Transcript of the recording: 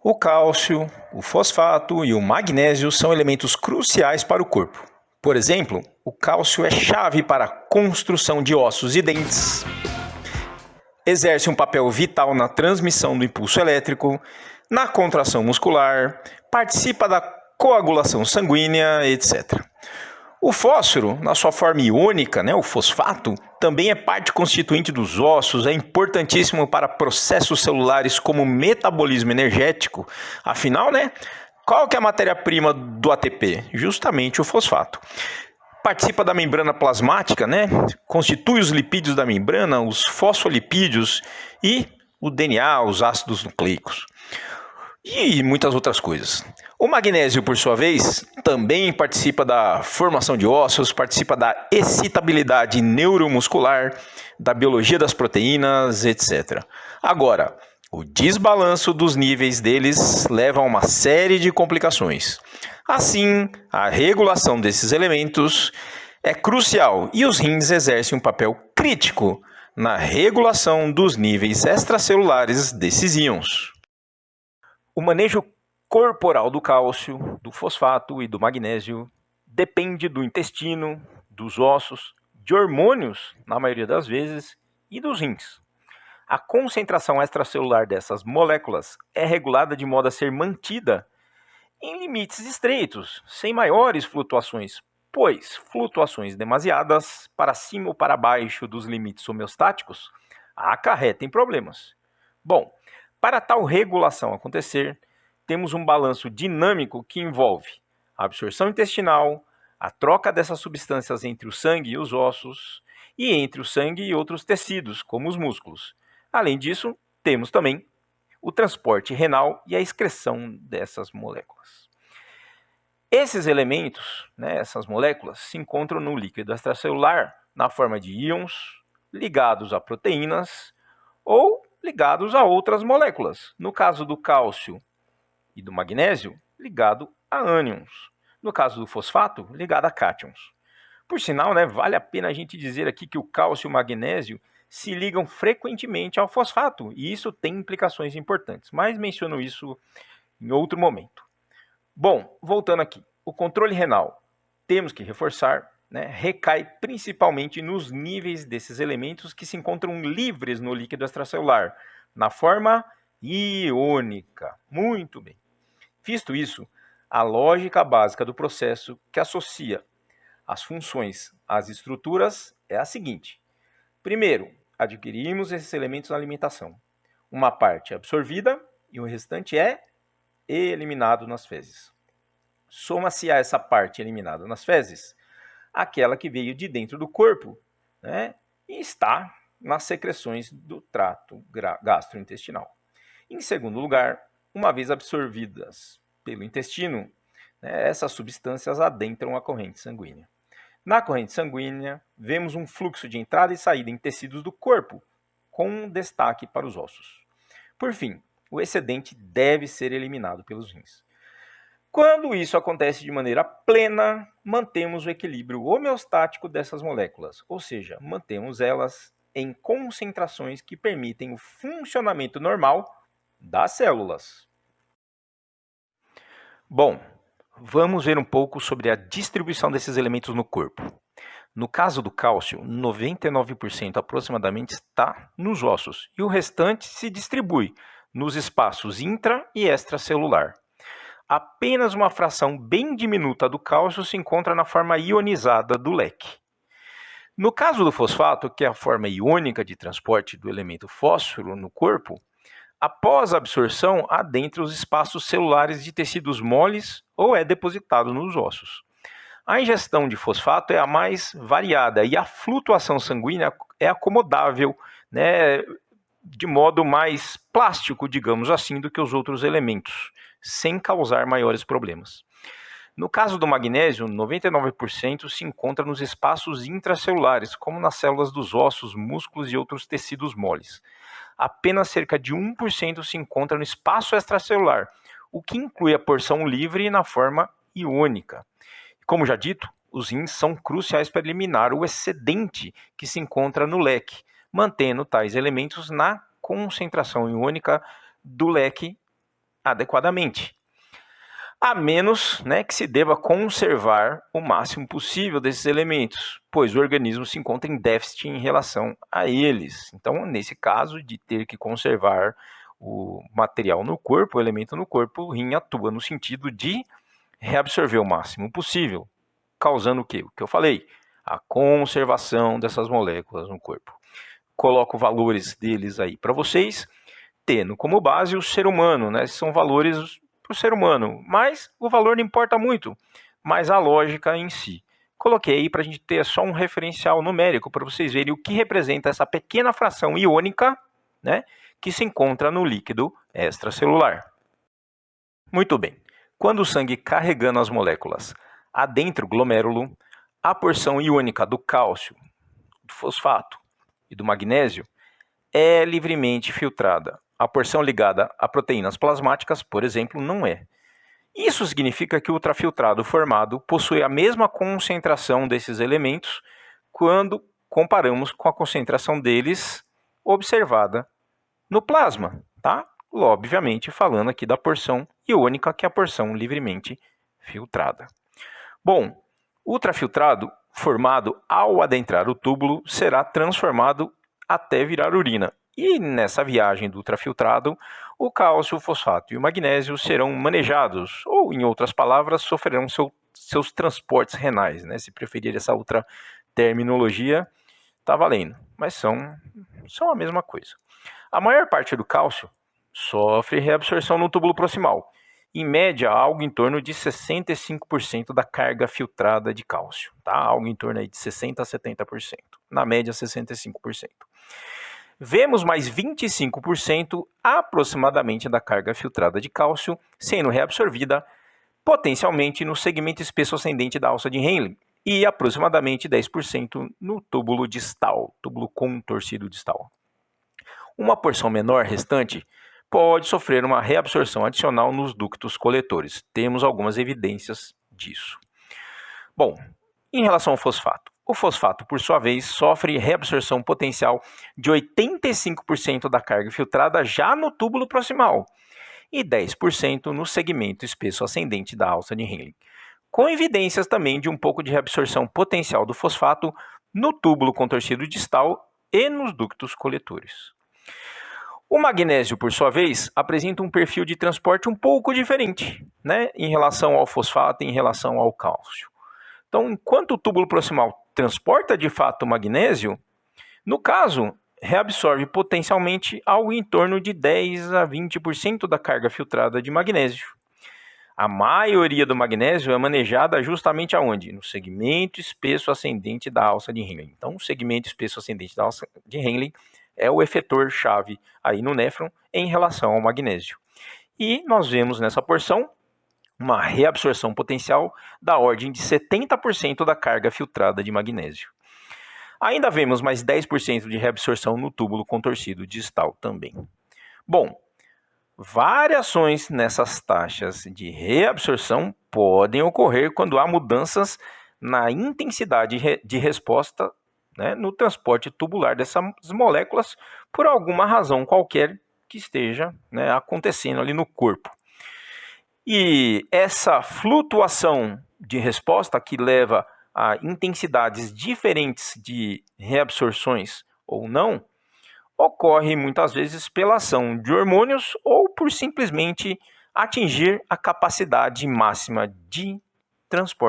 O cálcio, o fosfato e o magnésio são elementos cruciais para o corpo. Por exemplo, o cálcio é chave para a construção de ossos e dentes, exerce um papel vital na transmissão do impulso elétrico, na contração muscular, participa da coagulação sanguínea, etc. O fósforo, na sua forma iônica, o fosfato, também é parte constituinte dos ossos, é importantíssimo para processos celulares como metabolismo energético. Afinal, qual que é a matéria-prima do ATP? Justamente o fosfato. Participa da membrana plasmática, constitui os lipídios da membrana, os fosfolipídios e o DNA, os ácidos nucleicos. E muitas outras coisas. O magnésio, por sua vez, também participa da formação de ossos, participa da excitabilidade neuromuscular, da biologia das proteínas, etc. Agora, o desbalanço dos níveis deles leva a uma série de complicações. Assim, a regulação desses elementos é crucial e os rins exercem um papel crítico na regulação dos níveis extracelulares desses íons. O manejo corporal do cálcio, do fosfato e do magnésio depende do intestino, dos ossos, de hormônios, na maioria das vezes, e dos rins. A concentração extracelular dessas moléculas é regulada de modo a ser mantida em limites estreitos, sem maiores flutuações, pois flutuações demasiadas para cima ou para baixo dos limites homeostáticos acarretem problemas. Bom, para tal regulação acontecer, temos um balanço dinâmico que envolve a absorção intestinal, a troca dessas substâncias entre o sangue e os ossos e entre o sangue e outros tecidos, como os músculos. Além disso, temos também o transporte renal e a excreção dessas moléculas. Esses elementos, essas moléculas, se encontram no líquido extracelular na forma de íons ligados a proteínas ou ligados a outras moléculas. No caso do cálcio e do magnésio, ligado a ânions. No caso do fosfato, ligado a cátions. Por sinal, vale a pena a gente dizer aqui que o cálcio e o magnésio se ligam frequentemente ao fosfato, e isso tem implicações importantes, mas menciono isso em outro momento. Bom, voltando aqui, o controle renal, temos que reforçar, recai principalmente nos níveis desses elementos que se encontram livres no líquido extracelular, na forma iônica. Muito bem. Visto isso, a lógica básica do processo que associa as funções às estruturas é a seguinte. Primeiro, adquirimos esses elementos na alimentação. Uma parte é absorvida e o restante é eliminado nas fezes. Soma-se a essa parte eliminada nas fezes aquela que veio de dentro do corpo, e está nas secreções do trato gastrointestinal. Em segundo lugar, uma vez absorvidas pelo intestino, essas substâncias adentram a corrente sanguínea. Na corrente sanguínea, vemos um fluxo de entrada e saída em tecidos do corpo, com destaque para os ossos. Por fim, o excedente deve ser eliminado pelos rins. Quando isso acontece de maneira plena, mantemos o equilíbrio homeostático dessas moléculas, ou seja, mantemos elas em concentrações que permitem o funcionamento normal das células. Bom, vamos ver um pouco sobre a distribuição desses elementos no corpo. No caso do cálcio, 99% aproximadamente está nos ossos e o restante se distribui nos espaços intra- e extracelular. Apenas uma fração bem diminuta do cálcio se encontra na forma ionizada do leque. No caso do fosfato, que é a forma iônica de transporte do elemento fósforo no corpo, após a absorção, adentra os espaços celulares de tecidos moles ou é depositado nos ossos. A ingestão de fosfato é a mais variada e a flutuação sanguínea é acomodável, de modo mais plástico, digamos assim, do que os outros elementos, sem causar maiores problemas. No caso do magnésio, 99% se encontra nos espaços intracelulares, como nas células dos ossos, músculos e outros tecidos moles. Apenas cerca de 1% se encontra no espaço extracelular, o que inclui a porção livre na forma iônica. Como já dito, os rins são cruciais para eliminar o excedente que se encontra no leque, mantendo tais elementos na concentração iônica do leque adequadamente. A menos, né, que se deva conservar o máximo possível desses elementos, pois o organismo se encontra em déficit em relação a eles. Então, nesse caso de ter que conservar o material no corpo, o elemento no corpo, o rim atua no sentido de reabsorver o máximo possível, causando o quê? O que eu falei, a conservação dessas moléculas no corpo. Coloco valores deles aí para vocês, tendo como base o ser humano, né? São valores para o ser humano, mas o valor não importa muito, mas a lógica em si. Coloquei aí para a gente ter só um referencial numérico para vocês verem o que representa essa pequena fração iônica, né, que se encontra no líquido extracelular. Muito bem. Quando o sangue carregando as moléculas adentra o glomérulo, a porção iônica do cálcio, do fosfato e do magnésio é livremente filtrada. A porção ligada a proteínas plasmáticas, por exemplo, não é. Isso significa que o ultrafiltrado formado possui a mesma concentração desses elementos quando comparamos com a concentração deles observada no plasma, tá? Obviamente falando aqui da porção iônica, que é a porção livremente filtrada. Bom, o ultrafiltrado formado ao adentrar o túbulo será transformado até virar urina. E nessa viagem do ultrafiltrado, o cálcio, o fosfato e o magnésio serão manejados, ou em outras palavras, sofrerão seus transportes renais, né? Se preferir essa outra terminologia, está valendo, mas são a mesma coisa. A maior parte do cálcio sofre reabsorção no túbulo proximal, em média algo em torno de 65% da carga filtrada de cálcio, tá? Algo em torno aí de 60% a 70%, na média 65%. Vemos mais 25% aproximadamente da carga filtrada de cálcio sendo reabsorvida potencialmente no segmento espesso ascendente da alça de Henle e aproximadamente 10% no túbulo distal, túbulo contorcido distal. Uma porção menor restante pode sofrer uma reabsorção adicional nos ductos coletores. Temos algumas evidências disso. Bom, em relação ao fosfato. O fosfato, por sua vez, sofre reabsorção potencial de 85% da carga filtrada já no túbulo proximal e 10% no segmento espesso ascendente da alça de Henle, com evidências também de um pouco de reabsorção potencial do fosfato no túbulo contorcido distal e nos ductos coletores. O magnésio, por sua vez, apresenta um perfil de transporte um pouco diferente, né, em relação ao fosfato e em relação ao cálcio. Então, enquanto o túbulo proximal transporta de fato o magnésio, no caso, reabsorve potencialmente algo em torno de 10 a 20% da carga filtrada de magnésio. A maioria do magnésio é manejada justamente aonde? No segmento espesso ascendente da alça de Henle. Então, o segmento espesso ascendente da alça de Henle é o efetor-chave aí no néfron em relação ao magnésio. E nós vemos nessa porção uma reabsorção potencial da ordem de 70% da carga filtrada de magnésio. Ainda vemos mais 10% de reabsorção no túbulo contorcido distal também. Bom, variações nessas taxas de reabsorção podem ocorrer quando há mudanças na intensidade de resposta, né, no transporte tubular dessas moléculas por alguma razão qualquer que esteja, né, acontecendo ali no corpo. E essa flutuação de resposta que leva a intensidades diferentes de reabsorções ou não, ocorre muitas vezes pela ação de hormônios ou por simplesmente atingir a capacidade máxima de transporte.